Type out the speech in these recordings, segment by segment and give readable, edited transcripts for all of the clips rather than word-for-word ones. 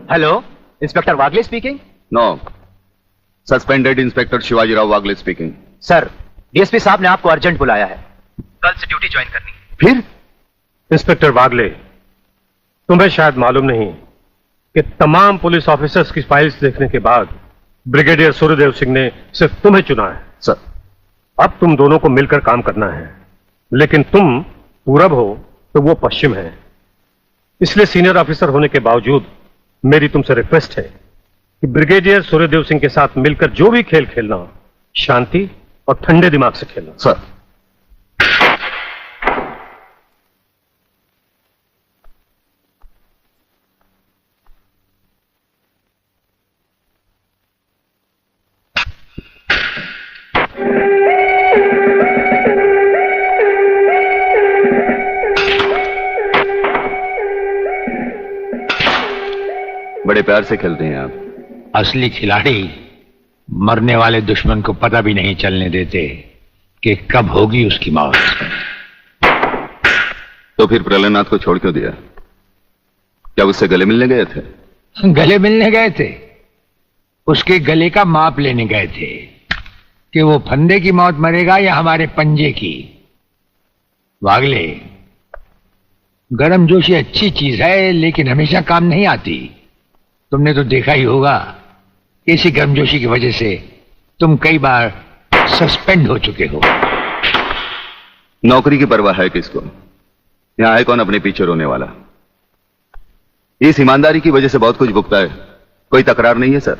Hello, inspector Wagle speaking. No, suspended inspector Shivaji Rao Wagle speaking. Sir, DSP साहब ने आपको अर्जेंट बुलाया है, कल से ड्यूटी ज्वाइन करनी। फिर? इंस्पेक्टर वागले, तुम्हें शायद मालूम नहीं कि तमाम पुलिस ऑफिसर्स की फाइल्स देखने के बाद ब्रिगेडियर सूर्यदेव सिंह ने सिर्फ तुम्हें चुना है। सर, अब तुम दोनों को मिलकर काम करना है, लेकिन तुम पूरब हो तो वो पश्चिम है, इसलिए सीनियर ऑफिसर होने के बावजूद मेरी तुमसे रिक्वेस्ट है कि ब्रिगेडियर सूर्यदेव सिंह के साथ मिलकर जो भी खेल खेलना हो, शांति और ठंडे दिमाग से खेलना। सर। बड़े प्यार से खेलते हैं आप। असली खिलाड़ी मरने वाले दुश्मन को पता भी नहीं चलने देते कि कब होगी उसकी मौत। तो फिर प्रलयनाथ को छोड़ क्यों दिया? क्या उससे गले मिलने गए थे? गले मिलने गए थे, उसके गले का माप लेने गए थे कि वो फंदे की मौत मरेगा या हमारे पंजे की। वागले, गर्मजोशी अच्छी चीज है लेकिन हमेशा काम नहीं आती। तुमने तो देखा ही होगा कि इसी गर्मजोशी की वजह से तुम कई बार सस्पेंड हो चुके हो। नौकरी की परवाह है किसको? यहां है कौन अपने पीछे रोने वाला? इस ईमानदारी की वजह से बहुत कुछ भुगता है, कोई तकरार नहीं है सर।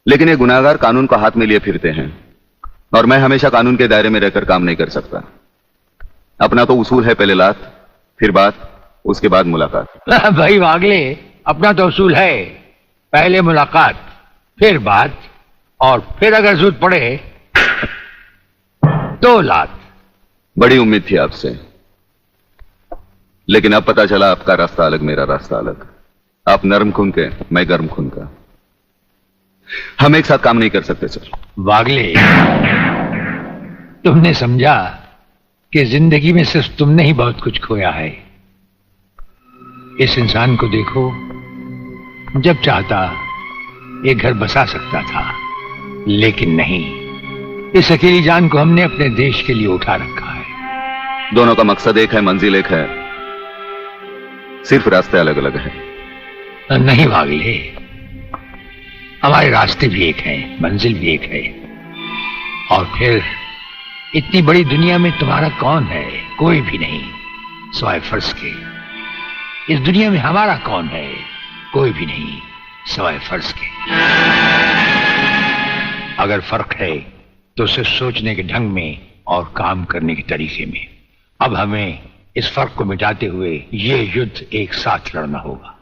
लेकिन ये गुनाहगार कानून को हाथ में लिए फिरते हैं और मैं हमेशा कानून के दायरे में रहकर काम नहीं कर सकता। अपना तो उसूल है, पहले लात फिर बात, उसके बाद मुलाकात। भाई वागले, अपना तो उसूल है, पहले मुलाकात फिर बात और फिर अगर जरूरत पड़े तो लात। बड़ी उम्मीद थी आपसे, लेकिन अब पता चला आपका रास्ता अलग, मेरा रास्ता अलग। आप नरम खून के, मैं गर्म खून का। हम एक साथ काम नहीं कर सकते सर। वागले, तुमने समझा कि जिंदगी में सिर्फ तुमने ही बहुत कुछ खोया है। इस इंसान को देखो, जब चाहता एक घर बसा सकता था, लेकिन नहीं, इस अकेली जान को हमने अपने देश के लिए उठा रखा है। दोनों का मकसद एक है, मंजिल एक है, सिर्फ रास्ते अलग अलग हैं। नहीं वागले, हमारे रास्ते भी एक हैं, मंजिल भी एक है। और फिर इतनी बड़ी दुनिया में तुम्हारा कौन है? कोई भी नहीं, सिवाय फर्ज के। इस दुनिया में हमारा कौन है? कोई भी नहीं, सिवाय फर्ज के। अगर फर्क है तो सिर्फ सोचने के ढंग में और काम करने के तरीके में। अब हमें इस फर्क को मिटाते हुए ये युद्ध एक साथ लड़ना होगा।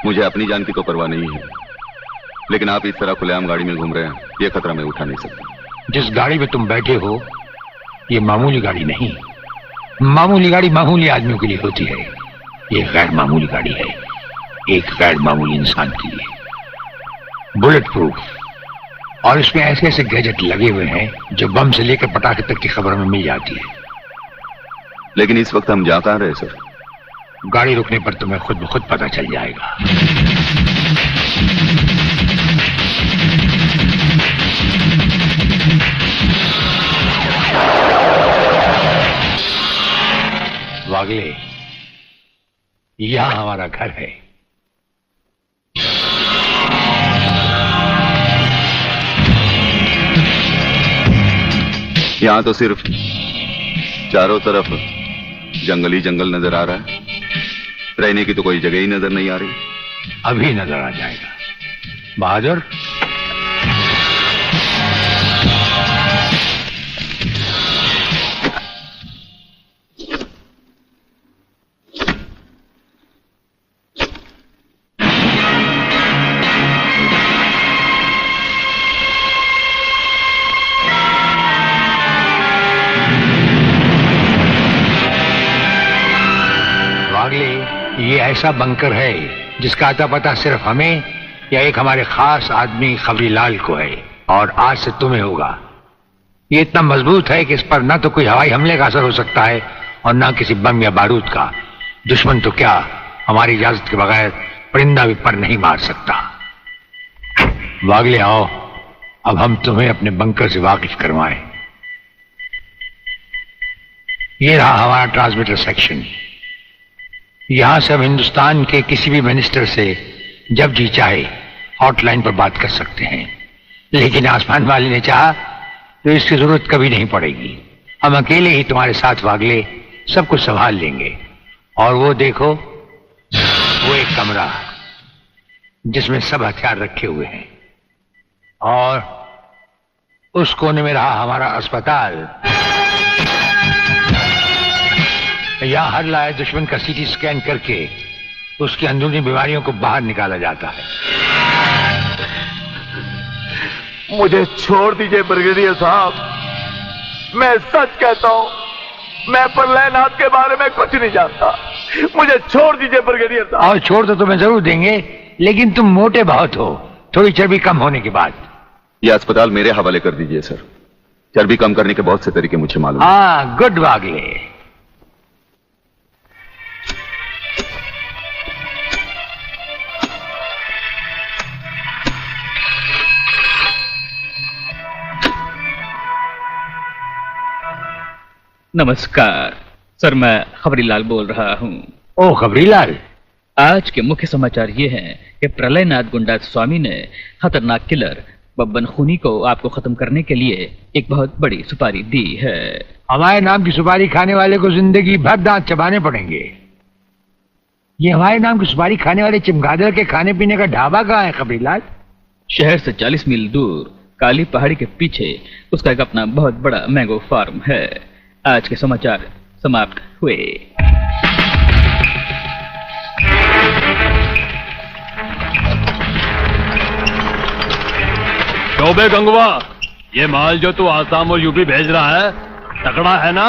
मुझे अपनी जान की तो परवाह नहीं है, लेकिन आप इस तरह खुलेआम गाड़ी में घूम रहे हैं, यह खतरा मैं उठा नहीं सकता। जिस गाड़ी में तुम बैठे हो ये मामूली गाड़ी नहीं। मामूली गाड़ी मामूली आदमियों के लिए होती है, ये गैर मामूली गाड़ी है, एक गैर मामूली इंसान के लिए। बुलेट प्रूफ, और इसमें ऐसे ऐसे गैजेट लगे हुए हैं जो बम से लेकर पटाखे तक की खबर में मिल जाती है। लेकिन इस वक्त हम जा कहां रहे सर? गाड़ी रुकने पर तुम्हें खुद ब खुद पता चल जाएगा। वागले, यहां हमारा घर है। यहां तो सिर्फ चारों तरफ जंगल ही जंगल नजर आ रहा है, रहने की तो कोई जगह ही नजर नहीं आ रही। अभी नजर आ जाएगा बहादुर। ये ऐसा बंकर है जिसका अता पता सिर्फ हमें या एक हमारे खास आदमी खबरीलाल को है, और आज से तुम्हें होगा। ये इतना मजबूत है कि इस पर ना तो कोई हवाई हमले का असर हो सकता है और ना किसी बम या बारूद का। दुश्मन तो क्या, हमारी इजाजत के बगैर परिंदा भी पर नहीं मार सकता। वागले आओ, अब हम तुम्हें अपने बंकर से वाकिफ करवाएं। ये रहा हमारा ट्रांसमीटर सेक्शन। यहां से हम हिंदुस्तान के किसी भी मिनिस्टर से जब जी चाहे हॉटलाइन पर बात कर सकते हैं, लेकिन आसमान वाले ने चाहा तो इसकी जरूरत कभी नहीं पड़ेगी। हम अकेले ही तुम्हारे साथ वागले सब कुछ संभाल लेंगे। और वो देखो, वो एक कमरा जिसमें सब हथियार रखे हुए हैं, और उस कोने में रहा हमारा अस्पताल। यहां हर लाए दुश्मन का सीटी स्कैन करके उसकी अंदरूनी बीमारियों को बाहर निकाला जाता है। मुझे छोड़ दीजिए ब्रिगेडियर साहब, मैं सच कहता हूं, मैं प्रलयनाथ के बारे में कुछ नहीं जानता। मुझे छोड़ दीजिए ब्रिगेडियर साहब। और छोड़ तो तुम्हें जरूर देंगे, लेकिन तुम मोटे बहुत हो, थोड़ी चर्बी कम होने के बाद। ये अस्पताल मेरे हवाले कर दीजिए सर। चर्बी कम करने के बहुत से तरीके मुझे मालूम है। हाँ, गुड वागले। नमस्कार सर, मैं खबरीलाल बोल रहा हूँ। ओ खबरीलाल, आज के मुख्य समाचार ये हैं कि प्रलयनाथ गुंडा स्वामी ने खतरनाक किलर बब्बन खूनी को आपको खत्म करने के लिए एक बहुत बड़ी सुपारी दी है। हमारे नाम की सुपारी खाने वाले को जिंदगी भर दांत चबाने पड़ेंगे। ये हमारे नाम की सुपारी खाने वाले चमगादड़ के खाने पीने का ढाबा कहाँ है खबरीलाल? शहर से 40 मील दूर काली पहाड़ी के पीछे उसका एक अपना बहुत बड़ा मैंगो फार्म है। आज के समाचार समाप्त हुए। चौबे गंगवा, ये माल जो तू आसाम और यूपी भेज रहा है तगड़ा है ना?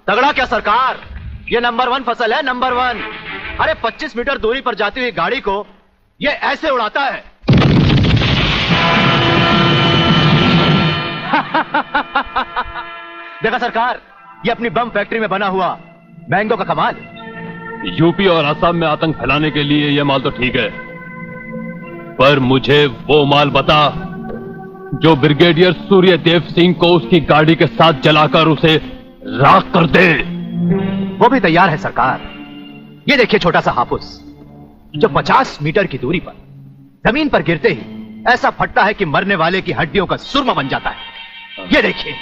तगड़ा क्या सरकार, ये नंबर 1 फसल है, नंबर 1। अरे 25 मीटर दूरी पर जाती हुई गाड़ी को ये ऐसे उड़ाता है। देखा सरकार, ये अपनी बम फैक्ट्री में बना हुआ मैंगो का कमाल। यूपी और असम में आतंक फैलाने के लिए ये माल तो ठीक है, पर मुझे वो माल बता जो ब्रिगेडियर सूर्यदेव सिंह को उसकी गाड़ी के साथ जलाकर उसे राख कर दे। वो भी तैयार है सरकार। ये देखिए छोटा सा हापुस जो 50 मीटर की दूरी पर जमीन पर गिरते ही ऐसा फटता है कि मरने वाले की हड्डियों का सुरमा बन जाता है। ये देखिए।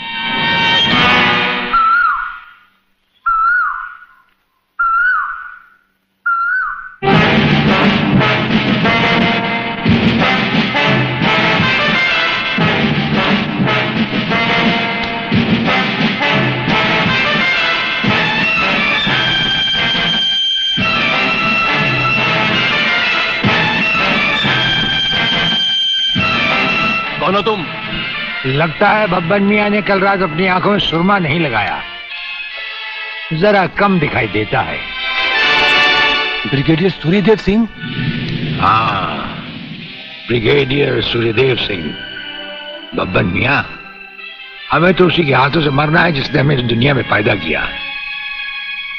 कौन हो तुम? लगता है बब्बन मियां ने कल रात अपनी आंखों में सुरमा नहीं लगाया, जरा कम दिखाई देता है। ब्रिगेडियर सूर्यदेव सिंह? हाँ, ब्रिगेडियर सूर्यदेव सिंह। बब्बन मियां, हमें तो उसी के हाथों से मरना है जिसने हमें इस दुनिया में पैदा किया।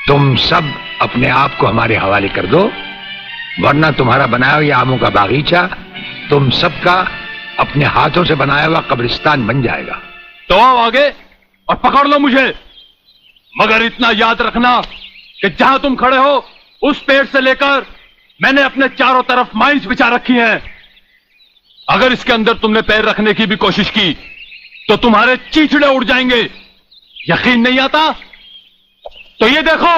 तुम सब अपने आप को हमारे हवाले कर दो, वरना तुम्हारा बनाया हुआ आमों का बागीचा तुम सबका अपने हाथों से बनाया हुआ कब्रिस्तान बन जाएगा। तो आओ आगे और पकड़ लो मुझे, मगर इतना याद रखना कि जहां तुम खड़े हो उस पेड़ से लेकर मैंने अपने चारों तरफ माइंस बिछा रखी हैं। अगर इसके अंदर तुमने पैर रखने की भी कोशिश की तो तुम्हारे चीचड़े उड़ जाएंगे। यकीन नहीं आता तो ये देखो।